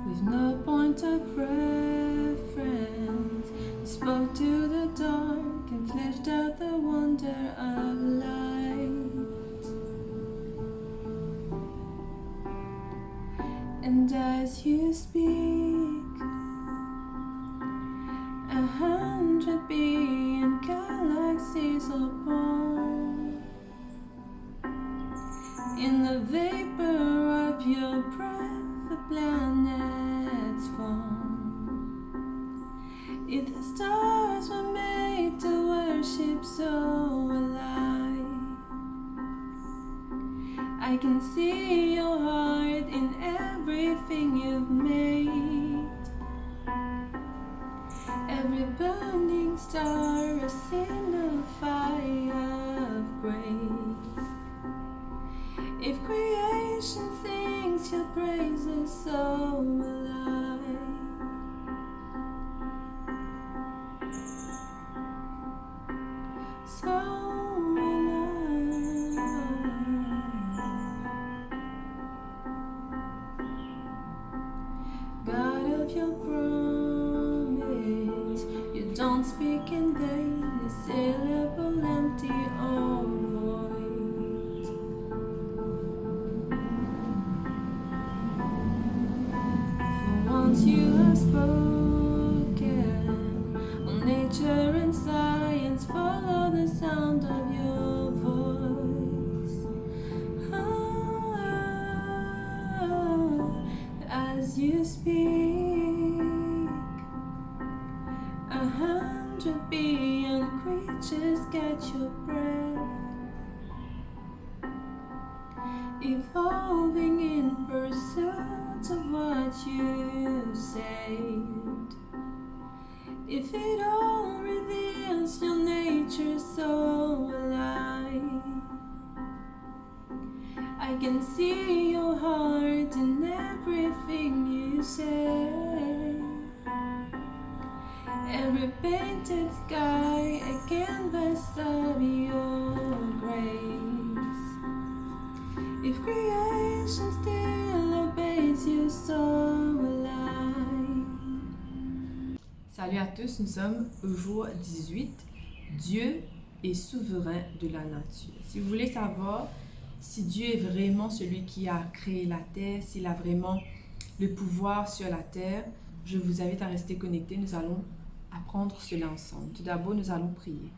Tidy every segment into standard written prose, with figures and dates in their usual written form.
with no point of reference. He spoke to the dark and fleshed out the wonder of light. And as you speak, 100 billion galaxies are born. In the vapor of your breath, the planets form. If the stars were made to worship, so alive, I can see your heart in everything you've made. Every burning star, a single fire of grace. If creation sings your praises, so alive. So God of your promise, you don't speak in vain, a syllable empty or void. For once you have spoken, all nature and science follow the sound of your voice. As you speak, 100 billion creatures catch your breath, evolving in pursuit of what you saved. If it all reveals your nature so alive, I can see your heart in everything you say. Every painted sky, a canvas of your grace. If creation still obeys you, so alive. Salut à tous, nous sommes au jour 18. Dieu est souverain de la nature. Si vous voulez savoir si Dieu est vraiment celui qui a créé la terre, s'il a vraiment le pouvoir sur la terre, je vous invite à rester connectés. Nous allons apprendre cela ensemble. Tout d'abord, nous allons prier.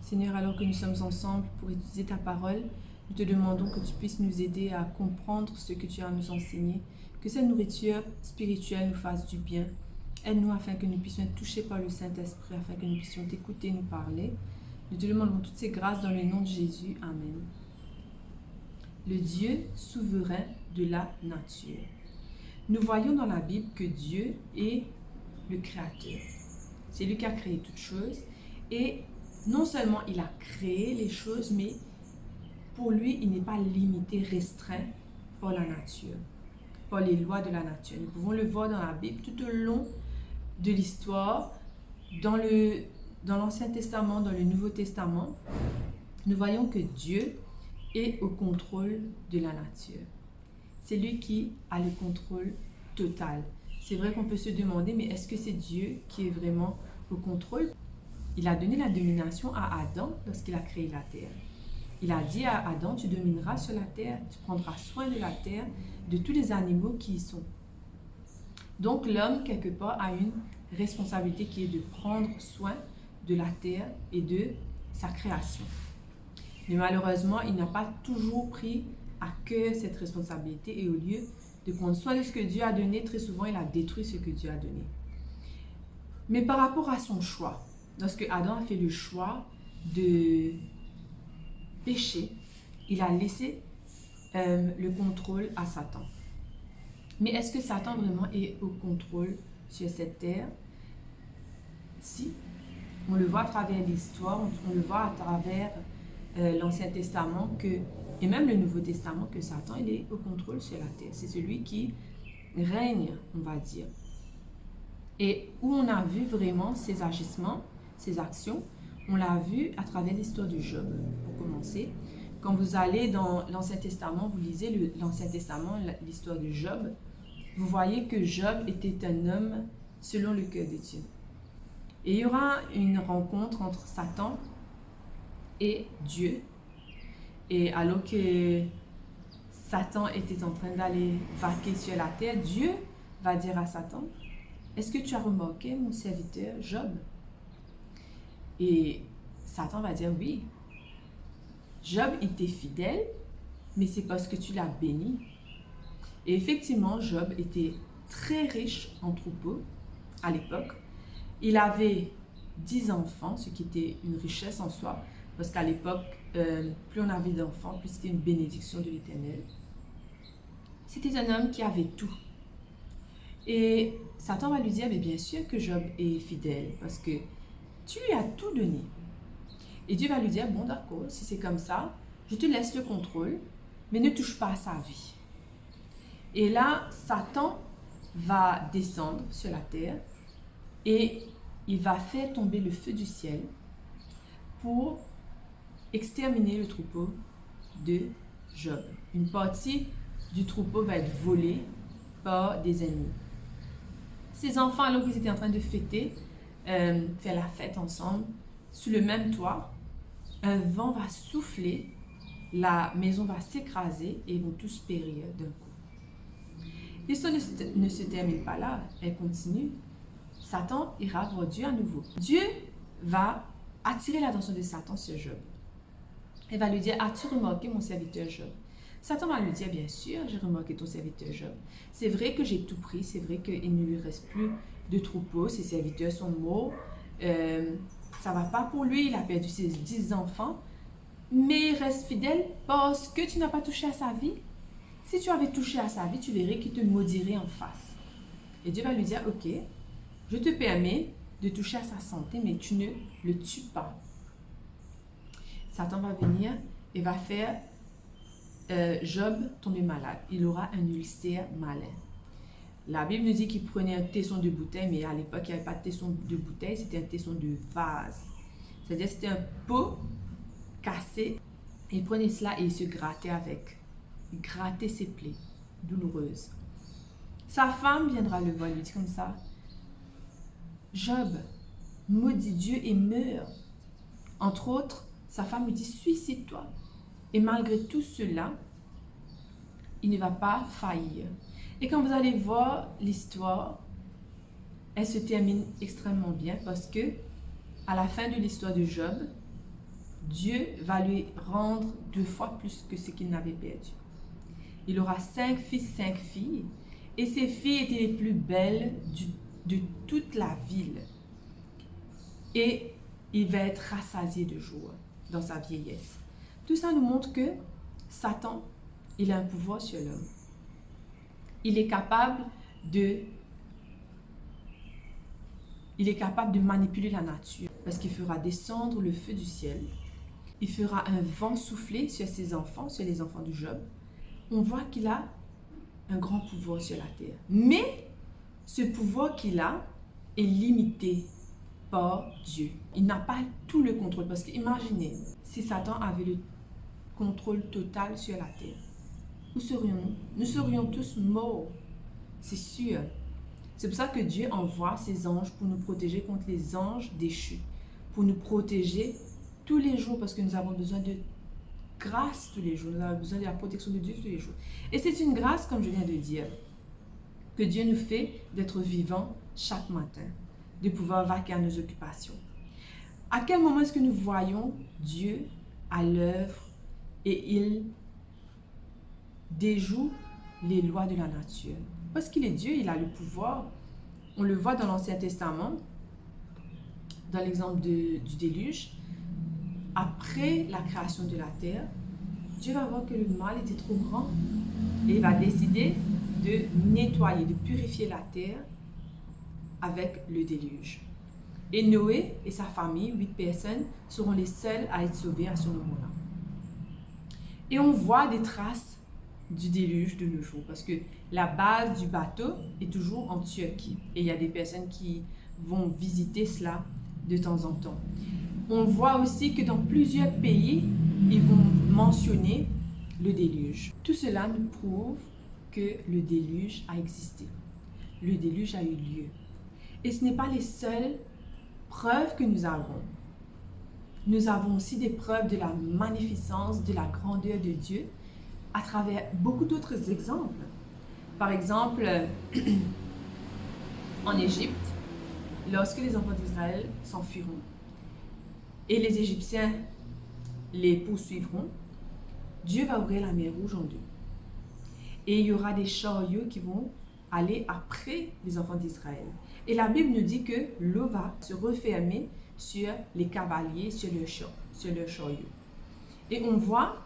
Seigneur, alors que nous sommes ensemble pour étudier ta parole, nous te demandons que tu puisses nous aider à comprendre ce que tu as à nous enseigner, que cette nourriture spirituelle nous fasse du bien. Aide-nous afin que nous puissions être touchés par le Saint-Esprit, afin que nous puissions t'écouter, nous parler. Nous te demandons toutes ces grâces dans le nom de Jésus. Amen. Le Dieu souverain de la nature. Nous voyons dans la Bible que Dieu est le Créateur. C'est lui qui a créé toutes choses. Et non seulement il a créé les choses, mais pour lui, il n'est pas limité, restreint par la nature, par les lois de la nature. Nous pouvons le voir dans la Bible tout au long de l'histoire, dans l'Ancien Testament, dans le Nouveau Testament. Nous voyons que Dieu est au contrôle de la nature. C'est lui qui a le contrôle total. C'est vrai qu'on peut se demander, mais est-ce que c'est Dieu qui est vraiment au contrôle? Il a donné la domination à Adam lorsqu'il a créé la terre. Il a dit à Adam, tu domineras sur la terre, tu prendras soin de la terre, de tous les animaux qui y sont. Donc l'homme, quelque part, a une responsabilité qui est de prendre soin de la terre et de sa création. Mais malheureusement, il n'a pas toujours pris à cœur cette responsabilité et au lieu de prendre soin de ce que Dieu a donné, très souvent il a détruit ce que Dieu a donné. Mais par rapport à son choix, lorsque Adam a fait le choix de pécher, il a laissé le contrôle à Satan. Mais est-ce que Satan vraiment est au contrôle sur cette terre? Si, on le voit à travers l'histoire, on le voit à travers l'Ancien Testament et même le Nouveau Testament, que Satan il est au contrôle sur la terre. C'est celui qui règne, on va dire. Et où on a vu vraiment ses agissements, ses actions, on l'a vu à travers l'histoire de Job, pour commencer. Quand vous allez dans l'Ancien Testament, vous lisez l'Ancien Testament, l'histoire de Job, vous voyez que Job était un homme selon le cœur de Dieu. Et il y aura une rencontre entre Satan et Dieu. Et alors que Satan était en train d'aller vaquer sur la terre, Dieu va dire à Satan, « Est-ce que tu as remarqué mon serviteur Job ?» Et Satan va dire, « Oui, Job était fidèle, mais c'est parce que tu l'as béni. » Et effectivement, Job était très riche en troupeaux à l'époque. Il avait 10 enfants, ce qui était une richesse en soi, parce qu'à l'époque, plus on avait d'enfants, plus c'était une bénédiction de l'Éternel. C'était un homme qui avait tout. Et Satan va lui dire, mais bien sûr que Job est fidèle, parce que tu lui as tout donné. Et Dieu va lui dire, bon d'accord, si c'est comme ça, je te laisse le contrôle, mais ne touche pas à sa vie. Et là, Satan va descendre sur la terre et il va faire tomber le feu du ciel pour exterminer le troupeau de Job. Une partie du troupeau va être volée par des ennemis. Ces enfants, alors qu'ils étaient en train de fêter, faire la fête ensemble, sous le même toit, un vent va souffler, la maison va s'écraser et ils vont tous périr d'un coup. L'histoire ne se termine pas là, elle continue. Satan ira voir Dieu à nouveau. Dieu va attirer l'attention de Satan sur Job. Il va lui dire, as-tu remarqué mon serviteur Job? Satan va lui dire, bien sûr, j'ai remarqué ton serviteur Job. C'est vrai que j'ai tout pris, c'est vrai qu'il ne lui reste plus de troupeau, ses serviteurs sont morts. Ça ne va pas pour lui, il a perdu ses 10 enfants, mais il reste fidèle parce que tu n'as pas touché à sa vie. Si tu avais touché à sa vie, tu verrais qu'il te maudirait en face. Et Dieu va lui dire, ok, je te permets de toucher à sa santé, mais tu ne le tues pas. Satan va venir et va faire Job tomber malade. Il aura un ulcère malin. La Bible nous dit qu'il prenait un tesson de bouteille, mais à l'époque, il n'y avait pas de tesson de bouteille, c'était un tesson de vase. C'est-à-dire c'était un pot cassé. Et il prenait cela et il se grattait avec. Il grattait ses plaies douloureuses. Sa femme viendra le voir, lui dit comme ça, Job, maudit Dieu et meurt. Entre autres, sa femme lui dit, suicide-toi. Et malgré tout cela, il ne va pas faillir. Et quand vous allez voir l'histoire, elle se termine extrêmement bien parce que à la fin de l'histoire de Job, Dieu va lui rendre 2 fois plus que ce qu'il n'avait perdu. Il aura 5 fils, 5 filles, et ces filles étaient les plus belles de toute la ville. Et il va être rassasié de joie dans sa vieillesse. Tout ça nous montre que Satan, il a un pouvoir sur l'homme. Il est capable de manipuler la nature parce qu'il fera descendre le feu du ciel. Il fera un vent souffler sur ses enfants, sur les enfants de Job. On voit qu'il a un grand pouvoir sur la terre. Mais ce pouvoir qu'il a est limité par Dieu. Il n'a pas tout le contrôle parce qu'imaginez, si Satan avait le contrôle total sur la terre, où serions-nous? Nous serions tous morts, c'est sûr. C'est pour ça que Dieu envoie ses anges pour nous protéger contre les anges déchus, pour nous protéger tous les jours parce que nous avons besoin de grâce tous les jours, nous avons besoin de la protection de Dieu tous les jours. Et c'est une grâce, comme je viens de dire, que Dieu nous fait d'être vivants chaque matin, de pouvoir vaquer à nos occupations. À quel moment est-ce que nous voyons Dieu à l'œuvre et il déjoue les lois de la nature? Parce qu'il est Dieu, il a le pouvoir. On le voit dans l'Ancien Testament, dans l'exemple du déluge. Après la création de la terre, Dieu va voir que le mal était trop grand et il va décider de nettoyer, de purifier la terre avec le déluge. Et Noé et sa famille, 8 personnes, seront les seuls à être sauvés à ce moment-là. Et on voit des traces du déluge de nos jours parce que la base du bateau est toujours en Turquie et il y a des personnes qui vont visiter cela de temps en temps. On voit aussi que dans plusieurs pays, ils vont mentionner le déluge. Tout cela nous prouve que le déluge a existé. Le déluge a eu lieu. Et ce n'est pas les seules preuves que nous avons. Nous avons aussi des preuves de la magnificence, de la grandeur de Dieu à travers beaucoup d'autres exemples. Par exemple, en Égypte, lorsque les enfants d'Israël s'enfuiront et les Égyptiens les poursuivront, Dieu va ouvrir la mer Rouge en deux. Et il y aura des chariots qui vont aller après les enfants d'Israël. Et la Bible nous dit que l'eau va se refermer sur les cavaliers, sur leurs chariots. Et on voit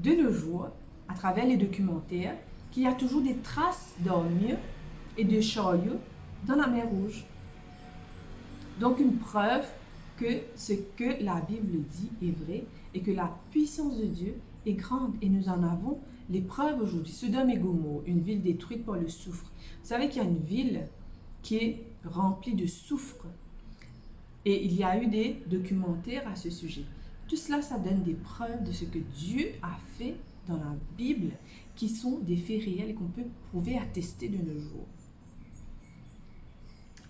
de nos jours, à travers les documentaires, qu'il y a toujours des traces d'armures et de chariots dans la mer Rouge. Donc une preuve que ce que la Bible dit est vrai et que la puissance de Dieu est grande. Et nous en avons les preuves aujourd'hui. Sodome et Gomorrhe, une ville détruite par le soufre. Vous savez qu'il y a une ville qui est remplie de soufre. Et il y a eu des documentaires à ce sujet. Tout cela, ça donne des preuves de ce que Dieu a fait dans la Bible, qui sont des faits réels et qu'on peut prouver, attester de nos jours.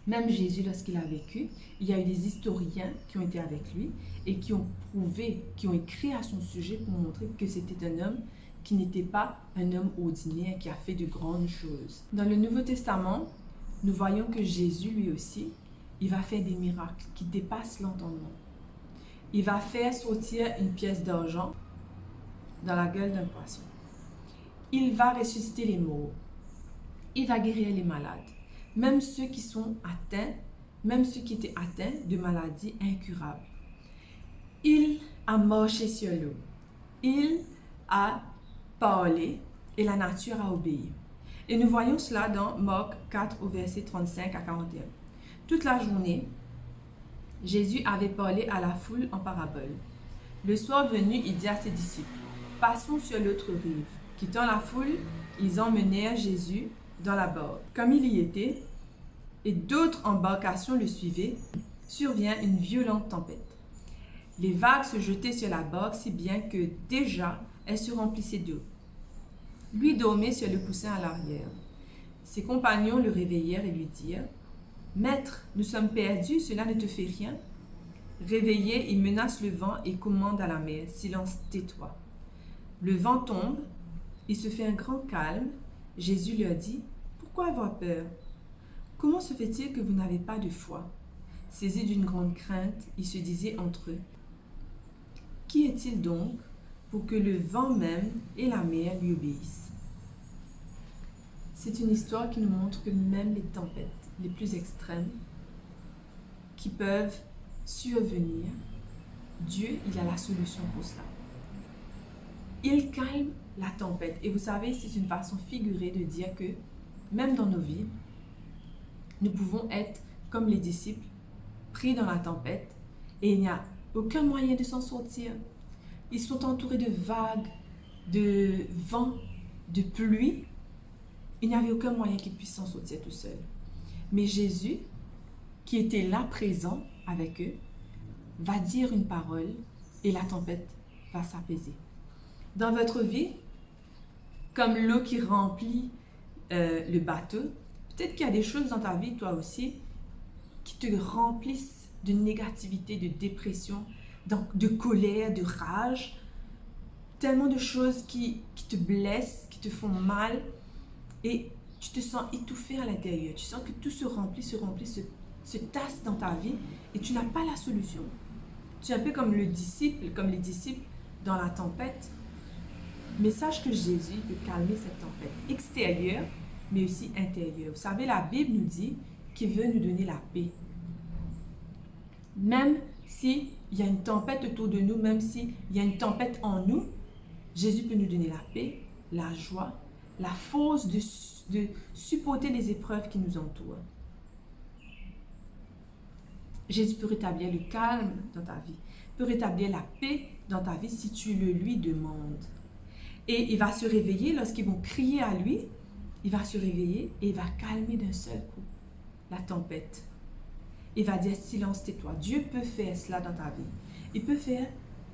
Même Jésus, lorsqu'il a vécu, il y a eu des historiens qui ont été avec lui et qui ont prouvé, qui ont écrit à son sujet pour montrer que c'était un homme qui n'était pas un homme ordinaire, qui a fait de grandes choses. Dans le Nouveau Testament, nous voyons que Jésus, lui aussi, il va faire des miracles qui dépassent l'entendement. Il va faire sortir une pièce d'argent dans la gueule d'un poisson. Il va ressusciter les morts. Il va guérir les malades. Même ceux qui sont atteints, même ceux qui étaient atteints de maladies incurables. Il a marché sur l'eau. Il a parlé et la nature a obéi. Et nous voyons cela dans Marc 4 au verset 35 à 41. Toute la journée, Jésus avait parlé à la foule en parabole. Le soir venu, il dit à ses disciples, « Passons sur l'autre rive. » Quittant la foule, ils emmenèrent Jésus dans la barque. Comme il y était, et d'autres embarcations le suivaient, survient une violente tempête. Les vagues se jetaient sur la barque si bien que déjà elle se remplissait d'eau. Lui dormait sur le coussin à l'arrière. Ses compagnons le réveillèrent et lui dirent, « Maître, nous sommes perdus, cela ne te fait rien. » Réveillé, il menace le vent et commande à la mer, « Silence, tais-toi. » Le vent tombe, il se fait un grand calme. Jésus leur dit, « Pourquoi avoir peur? Comment se fait-il que vous n'avez pas de foi? » Saisis d'une grande crainte, ils se disaient entre eux, « Qui est-il donc pour que le vent même et la mer lui obéissent? » C'est une histoire qui nous montre que même les tempêtes les plus extrêmes qui peuvent survenir, Dieu, il a la solution pour cela. Il calme la tempête. Et vous savez, c'est une façon figurée de dire que même dans nos vies, nous pouvons être comme les disciples, pris dans la tempête et il n'y a aucun moyen de s'en sortir. Ils sont entourés de vagues, de vent, de pluie. Il n'y avait aucun moyen qu'ils puissent s'en sortir tout seuls. Mais Jésus, qui était là présent avec eux, va dire une parole et la tempête va s'apaiser. Dans votre vie, comme l'eau qui remplit le bateau, peut-être qu'il y a des choses dans ta vie, toi aussi, qui te remplissent de négativité, de dépression, de colère, de rage. Tellement de choses qui te blessent, qui te font mal. Et tu te sens étouffé à l'intérieur. Tu sens que tout se remplit, se tasse dans ta vie et tu n'as pas la solution. Tu es un peu comme les disciples dans la tempête. Mais sache que Jésus peut calmer cette tempête extérieure, mais aussi intérieure. Vous savez, la Bible nous dit qu'il veut nous donner la paix. Même s'il y a une tempête autour de nous, même s'il y a une tempête en nous, Jésus peut nous donner la paix, la joie, la force de supporter les épreuves qui nous entourent. Jésus peut rétablir le calme dans ta vie, peut rétablir la paix dans ta vie si tu le lui demandes. Et il va se réveiller lorsqu'ils vont crier à lui, il va se réveiller et il va calmer d'un seul coup la tempête. Il va dire silence, tais-toi. Dieu peut faire cela dans ta vie. Il peut faire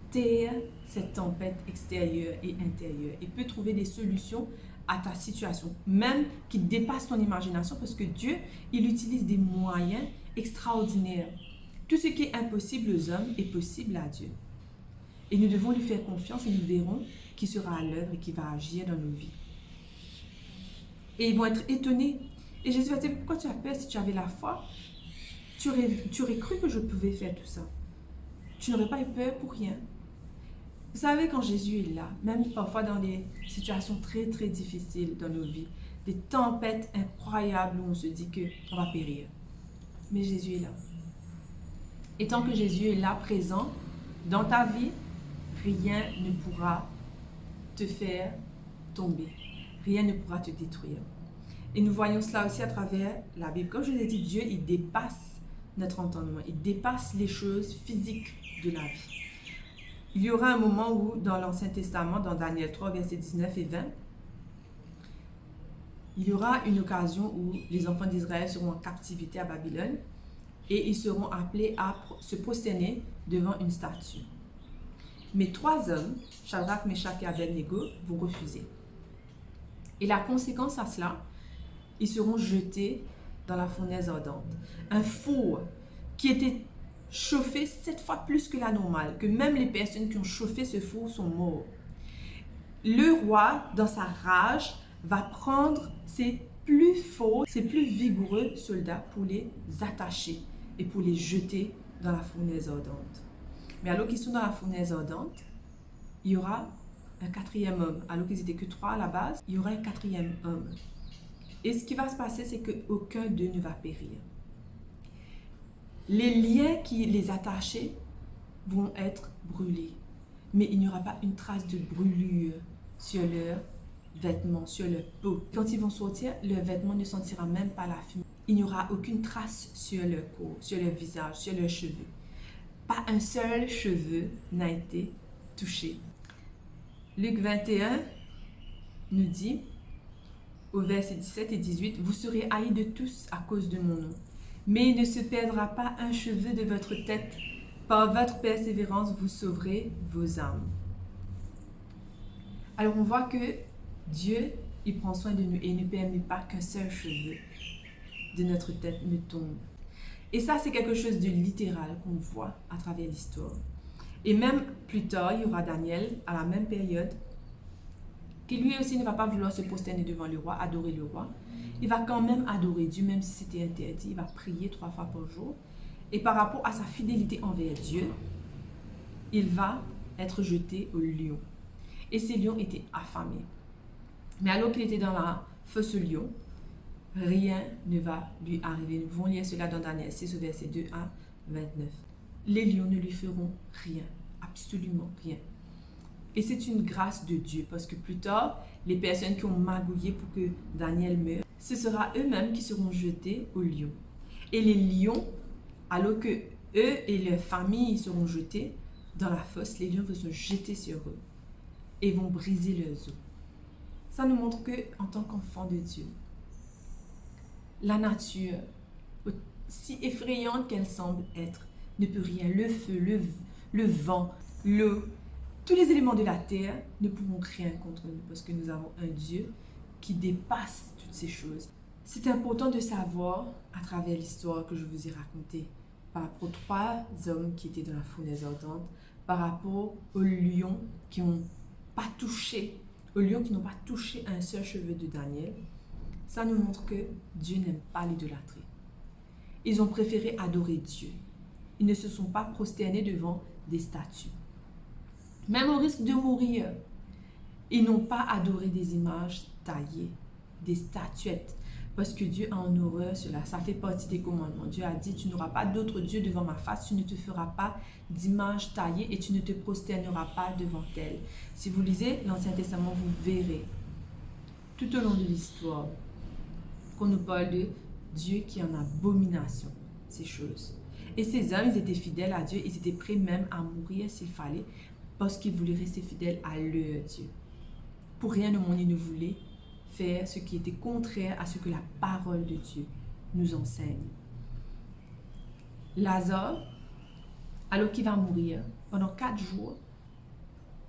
taire cette tempête extérieure et intérieure. Il peut trouver des solutions à ta situation, même qui dépasse ton imagination, parce que Dieu, il utilise des moyens extraordinaires. Tout ce qui est impossible aux hommes est possible à Dieu. Et nous devons lui faire confiance et nous verrons qui sera à l'œuvre et qui va agir dans nos vies. Et ils vont être étonnés. Et Jésus va dire, pourquoi tu as peur si tu avais la foi? Tu aurais cru que je pouvais faire tout ça. Tu n'aurais pas eu peur pour rien. Vous savez, quand Jésus est là, même parfois dans des situations très très difficiles dans nos vies, des tempêtes incroyables où on se dit qu'on va périr. Mais Jésus est là. Et tant que Jésus est là, présent, dans ta vie, rien ne pourra te faire tomber. Rien ne pourra te détruire. Et nous voyons cela aussi à travers la Bible. Comme je vous ai dit, Dieu, il dépasse notre entendement. Il dépasse les choses physiques de la vie. Il y aura un moment où, dans l'Ancien Testament, dans Daniel 3, versets 19 et 20, il y aura une occasion où les enfants d'Israël seront en captivité à Babylone et ils seront appelés à se prosterner devant une statue. Mais 3 hommes, Shadrach, Meshach et Abednego, vont refuser. Et la conséquence à cela, ils seront jetés dans la fournaise ardente. Un four qui était chauffé 7 fois plus que la normale, que même les personnes qui ont chauffé ce four sont morts. Le roi, dans sa rage, va prendre ses plus forts, ses plus vigoureux soldats pour les attacher et pour les jeter dans la fournaise ardente. Mais alors qu'ils sont dans la fournaise ardente, il y aura un 4e homme. Alors qu'ils n'étaient que 3 à la base, il y aura un 4e homme. Et ce qui va se passer, c'est qu'aucun d'eux ne va périr. Les liens qui les attachaient vont être brûlés. Mais il n'y aura pas une trace de brûlure sur leurs vêtements, sur leur peau. Quand ils vont sortir, leur vêtement ne sentira même pas la fumée. Il n'y aura aucune trace sur leur corps, sur leur visage, sur leurs cheveux. Pas un seul cheveu n'a été touché. Luc 21 nous dit, au verset 17 et 18, « Vous serez haïs de tous à cause de mon nom. Mais il ne se perdra pas un cheveu de votre tête. Par votre persévérance, vous sauverez vos âmes. » Alors on voit que Dieu, il prend soin de nous et il ne permet pas qu'un seul cheveu de notre tête ne tombe. Et ça, c'est quelque chose de littéral qu'on voit à travers l'histoire. Et même plus tard, il y aura Daniel, à la même période, qui lui aussi ne va pas vouloir se prosterner devant le roi, adorer le roi. Il va quand même adorer Dieu, même si c'était interdit. Il va prier 3 fois par jour. Et par rapport à sa fidélité envers Dieu, il va être jeté au lion. Et ces lions étaient affamés. Mais alors qu'il était dans la fosse au lion, rien ne va lui arriver. Nous pouvons lire cela dans Daniel 6, verset 2 à 29. Les lions ne lui feront rien, absolument rien. Et c'est une grâce de Dieu, parce que plus tard, les personnes qui ont magouillé pour que Daniel meure, ce sera eux-mêmes qui seront jetés au lion. Et les lions, alors que eux et leurs familles seront jetés dans la fosse, les lions vont se jeter sur eux et vont briser leurs os. Ça nous montre que, en tant qu'enfant de Dieu, la nature, si effrayante qu'elle semble être, ne peut rien. Le feu, le vent, l'eau, tous les éléments de la terre ne pourront rien contre nous parce que nous avons un Dieu qui dépasse toutes ces choses. C'est important de savoir, à travers l'histoire que je vous ai racontée, par rapport aux 3 hommes qui étaient dans la fournaise ardente, par rapport aux lions qui n'ont pas touché, un seul cheveu de Daniel, ça nous montre que Dieu n'aime pas l'idolâtrie. Ils ont préféré adorer Dieu. Ils ne se sont pas prosternés devant des statues. Même au risque de mourir, ils n'ont pas adoré des images taillées, des statuettes, parce que Dieu a en horreur cela. Ça fait partie des commandements. Dieu a dit, tu n'auras pas d'autre Dieu devant ma face, tu ne te feras pas d'image taillée et tu ne te prosterneras pas devant elle. Si vous lisez l'Ancien Testament, vous verrez tout au long de l'histoire qu'on nous parle de Dieu qui est en abomination, ces choses. Et ces hommes, ils étaient fidèles à Dieu, ils étaient prêts même à mourir s'il fallait, parce qu'ils voulaient rester fidèles à leur Dieu. Pour rien au monde, ils ne voulaient faire ce qui était contraire à ce que la parole de Dieu nous enseigne. Lazare, alors qu'il va mourir, pendant 4 jours,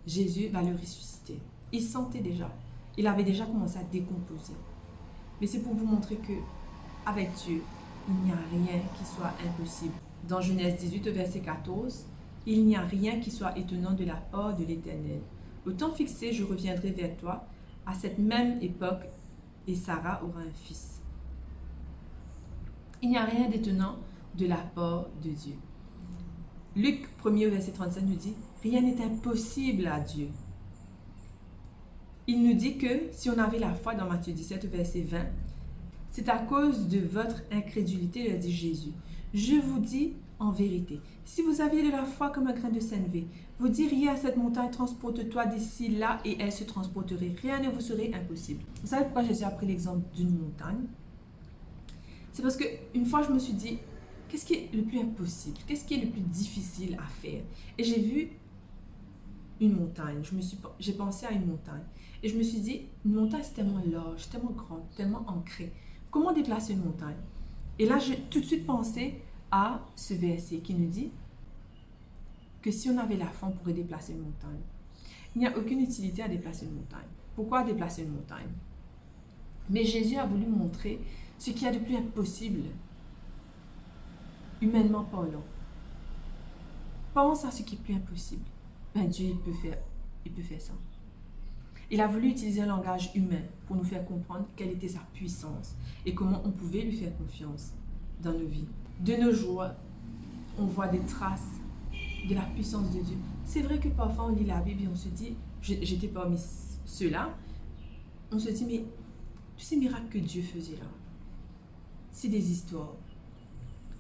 Jésus va le ressusciter. Il sentait déjà Il avait déjà commencé à décomposer. Mais c'est pour vous montrer que avec Dieu, il n'y a rien qui soit impossible. Dans Genèse 18, verset 14, il n'y a rien qui soit étonnant de la part de l'Éternel. Au temps fixé, je reviendrai vers toi à cette même époque et Sarah aura un fils. Il n'y a rien d'étonnant de la part de Dieu. Luc 1er, verset 35 nous dit, rien n'est impossible à Dieu. Il nous dit que si on avait la foi dans Matthieu 17, verset 20, c'est à cause de votre incrédulité, dit Jésus. Je vous dis en vérité, si vous aviez de la foi comme un grain de sénévé, vous diriez à cette montagne, transporte-toi d'ici là et elle se transporterait. Rien ne vous serait impossible. Vous savez pourquoi Jésus a pris l'exemple d'une montagne? C'est parce qu'une fois je me suis dit, qu'est-ce qui est le plus impossible? Qu'est-ce qui est le plus difficile à faire? Et j'ai vu une montagne. J'ai pensé à une montagne. Et je me suis dit, une montagne c'est tellement large, tellement grande, tellement ancrée. Comment déplacer une montagne? Et là, j'ai tout de suite pensé à ce verset qui nous dit que si on avait la foi, on pourrait déplacer une montagne. Il n'y a aucune utilité à déplacer une montagne. Pourquoi déplacer une montagne? Mais Jésus a voulu montrer ce qu'il y a de plus impossible, humainement parlant. Pense à ce qui est plus impossible. Ben Dieu, il peut faire ça. Il a voulu utiliser un langage humain pour nous faire comprendre quelle était sa puissance et comment on pouvait lui faire confiance dans nos vies. De nos jours, on voit des traces de la puissance de Dieu. C'est vrai que parfois on lit la Bible et on se dit, j'étais parmi ceux-là, on se dit, mais tous ces miracles que Dieu faisait là, c'est des histoires.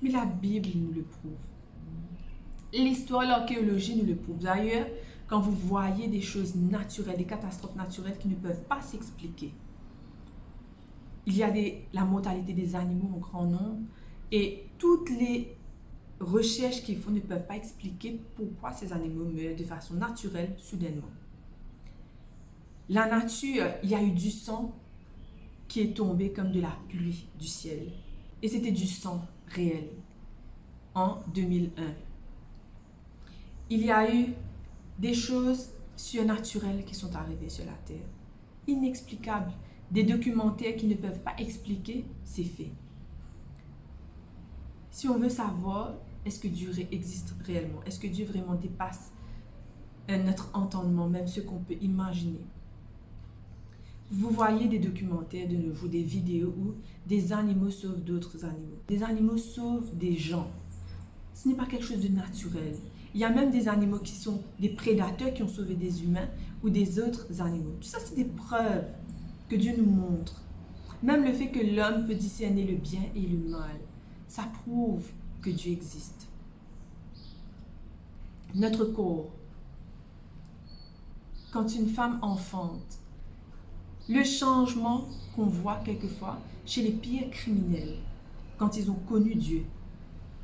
Mais la Bible nous le prouve. L'histoire, l'archéologie nous le prouve. D'ailleurs, quand vous voyez des choses naturelles, des catastrophes naturelles qui ne peuvent pas s'expliquer, il y a la mortalité des animaux en grand nombre et toutes les recherches qu'ils font ne peuvent pas expliquer pourquoi ces animaux meurent de façon naturelle, soudainement. La nature, il y a eu du sang qui est tombé comme de la pluie du ciel. Et c'était du sang réel en 2001. Il y a eu des choses surnaturelles qui sont arrivées sur la terre, inexplicables, des documentaires qui ne peuvent pas expliquer ces faits. Si on veut savoir, est-ce que Dieu existe réellement? Est-ce que Dieu vraiment dépasse notre entendement, même ce qu'on peut imaginer? Vous voyez des documentaires de nos jours, des vidéos où des animaux sauvent d'autres animaux. Des animaux sauvent des gens. Ce n'est pas quelque chose de naturel. Il y a même des animaux qui sont des prédateurs qui ont sauvé des humains ou des autres animaux. Tout ça, c'est des preuves que Dieu nous montre. Même le fait que l'homme peut discerner le bien et le mal, ça prouve que Dieu existe. Notre corps, quand une femme enfante, le changement qu'on voit quelquefois chez les pires criminels, quand ils ont connu Dieu,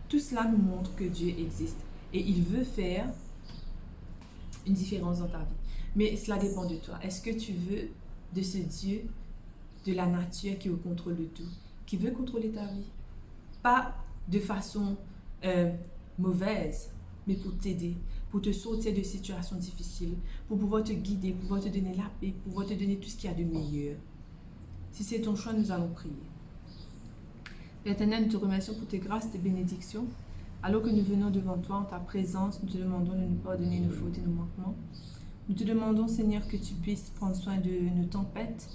tout cela nous montre que Dieu existe. Et il veut faire une différence dans ta vie. Mais cela dépend de toi. Est-ce que tu veux de ce Dieu de la nature qui est au contrôle de tout, qui veut contrôler ta vie? Pas de façon mauvaise, mais pour t'aider, pour te sortir de situations difficiles, pour pouvoir te guider, pour pouvoir te donner la paix, pour pouvoir te donner tout ce qu'il y a de meilleur. Si c'est ton choix, nous allons prier. Père éternel, nous te remercions pour tes grâces, tes bénédictions. Alors que nous venons devant toi en ta présence, nous te demandons de nous pardonner nos fautes et nos manquements. Nous te demandons, Seigneur, que tu puisses prendre soin de nos tempêtes.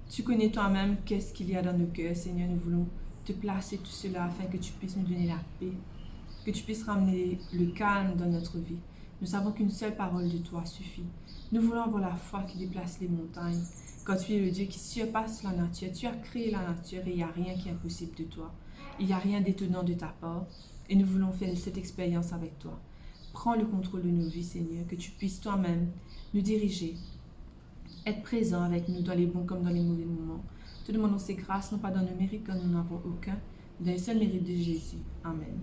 Tu connais toi-même qu'est-ce qu'il y a dans nos cœurs, Seigneur. Nous voulons te placer tout cela afin que tu puisses nous donner la paix, que tu puisses ramener le calme dans notre vie. Nous savons qu'une seule parole de toi suffit. Nous voulons avoir la foi qui déplace les montagnes. Quand tu es le Dieu qui surpasse la nature, tu as créé la nature et il n'y a rien qui est impossible de toi. Il n'y a rien d'étonnant de ta part. Et nous voulons faire cette expérience avec toi. Prends le contrôle de nos vies, Seigneur, que tu puisses toi-même nous diriger, être présent avec nous dans les bons comme dans les mauvais moments. Te demandons ces grâces, non pas dans nos mérites, car nous n'en avons aucun, mais dans le seul mérite de Jésus. Amen.